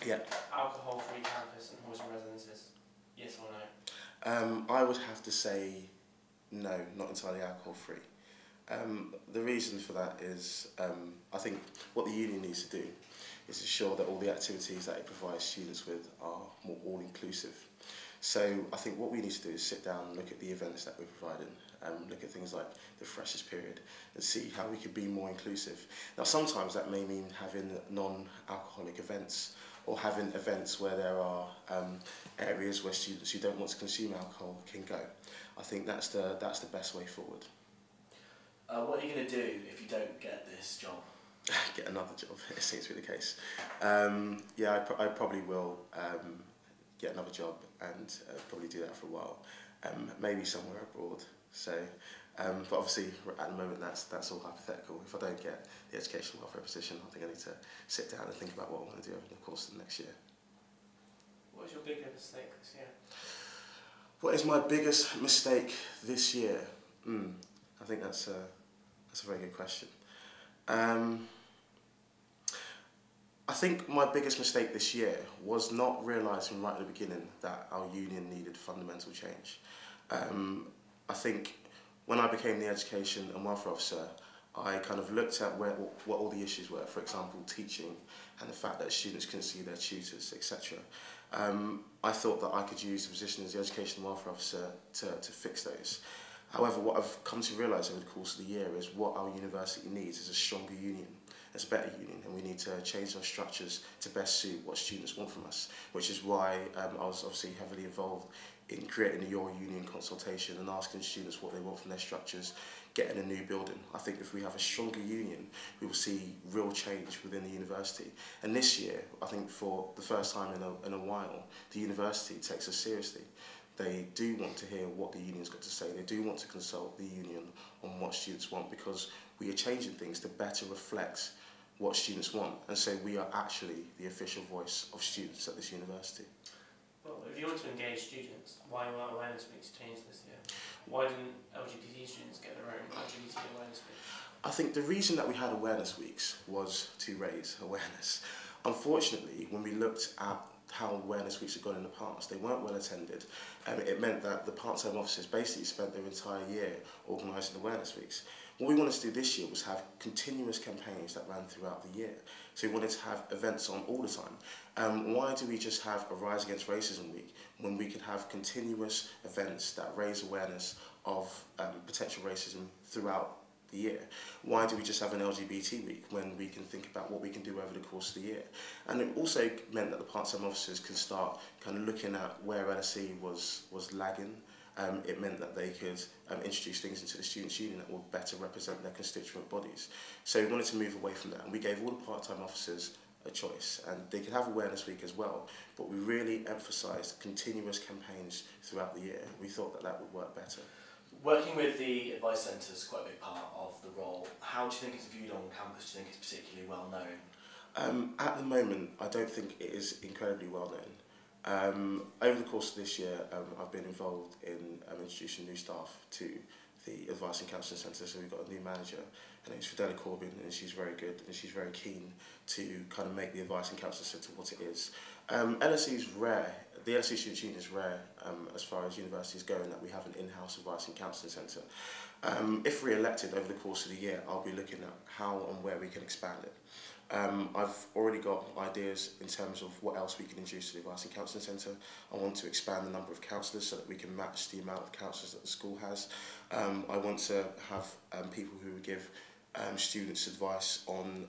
Yeah. Alcohol-free campus and Horsham residences? Yes or no? I would have to say no, not entirely alcohol-free. The reason for that is I think what the union needs to do is ensure that all the activities that it provides students with are more all-inclusive. So I think what we need to do is sit down and look at the events that we're providing, look at things like the freshers period and see how we could be more inclusive. Now sometimes that may mean having non-alcoholic events or having events where there are areas where students who don't want to consume alcohol can go. I think that's the best way forward. What are you going to do if you don't get this job? Get another job, it seems to be the case. Yeah, I probably will get another job and probably do that for a while. Maybe somewhere abroad. So, but obviously at the moment that's all hypothetical. If I don't get the education welfare position, I think I need to sit down and think about what I want to do over the course of the next year. What is your biggest mistake this year? What is my biggest mistake this year? I think that's a very good question. I think my biggest mistake this year was not realising right at the beginning that our union needed fundamental change. I think when I became the Education and Welfare Officer, I kind of looked at what all the issues were, for example, teaching and the fact that students couldn't see their tutors, etc. I thought that I could use the position as the Education and Welfare Officer to fix those. However, what I've come to realise over the course of the year is what our university needs is a stronger union, it's a better union, and we need to change our structures to best suit what students want from us, which is why I was obviously heavily involved in creating a Your Union consultation and asking students what they want from their structures, getting a new building. I think if we have a stronger union, we will see real change within the university. And this year, I think for the first time in a while, the university takes us seriously. They do want to hear what the union's got to say. They do want to consult the union on what students want, because we are changing things to better reflect what students want. And so we are actually the official voice of students at this university. Well, if you want to engage students, why weren't awareness weeks changed this year? Why didn't LGBT students get their own LGBT awareness week? I think the reason that we had awareness weeks was to raise awareness. Unfortunately, when we looked at how awareness weeks had gone in the past, they weren't well attended, and it meant that the part-time officers basically spent their entire year organising awareness weeks. What we wanted to do this year was have continuous campaigns that ran throughout the year. So we wanted to have events on all the time. Why do we just have a Rise Against Racism week when we could have continuous events that raise awareness of potential racism throughout the year? Why do we just have an LGBT week when we can think about what we can do over the course of the year? And it also meant that the part-time officers can start kind of looking at where LSE was lagging. It meant that they could introduce things into the Students' Union that would better represent their constituent bodies. So we wanted to move away from that, and we gave all the part-time officers a choice, and they could have Awareness Week as well, but we really emphasised continuous campaigns throughout the year. We thought that that would work better. Working with the Advice Centre is quite a big part of the role. How do you think it's viewed on campus? Do you think it's particularly well known? At the moment, I don't think it is incredibly well known. Over the course of this year, I've been involved in introducing new staff to the Advice and Counselling Centre. So we've got a new manager, her name's Fidela Corbin, and she's very good, and she's very keen to kind of make the Advice and Counselling Centre what it is. LSE is rare. The LSE Students' Union is rare as far as universities go, in that we have an in-house Advice and Counselling Centre. If re-elected over the course of the year, I'll be looking at how and where we can expand it. I've already got ideas in terms of what else we can introduce to the Advice and Counselling Centre. I want to expand the number of counsellors so that we can match the amount of counsellors that the school has. I want to have people who give students advice on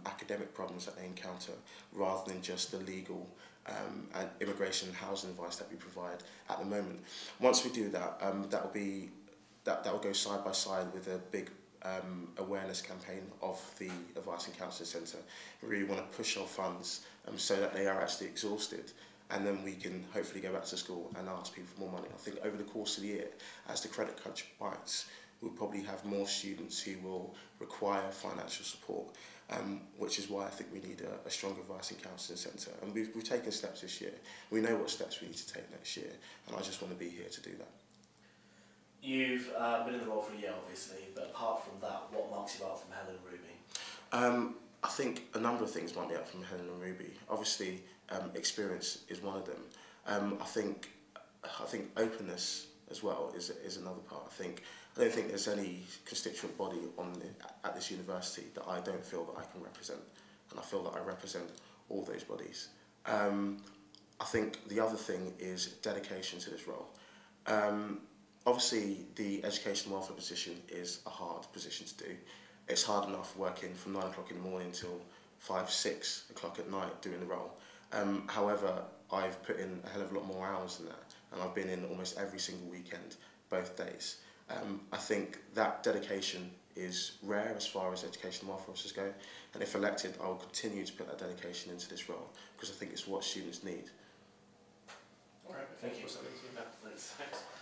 academic problems that they encounter, rather than just the legal and immigration and housing advice that we provide at the moment. Once we do that, that will go side by side with a big awareness campaign of the Advice and Counselling Centre. We really want to push our funds so that they are actually exhausted, and then we can hopefully go back to school and ask people for more money. I think over the course of the year, as the credit crunch bites, we'll probably have more students who will require financial support, which is why I think we need a stronger Advice and Counselling Centre. And we've taken steps this year. We know what steps we need to take next year, and I just want to be here to do that. You've been in the role for a year, obviously, but apart from that, what marks you out from Helen and Ruby? I think a number of things might be out from Helen and Ruby. Obviously, experience is one of them. I think openness as well is another part. I don't think there's any constituent body at this university that I don't feel that I can represent, and I feel that I represent all those bodies. I think the other thing is dedication to this role. Obviously, the education welfare position is a hard position to do. It's hard enough working from 9 o'clock in the morning till 5, 6 o'clock at night doing the role. However, I've put in a hell of a lot more hours than that, and I've been in almost every single weekend, both days. I think that dedication is rare as far as education welfare officers go, and if elected, I will continue to put that dedication into this role because I think it's what students need. All right, thank you. Thanks.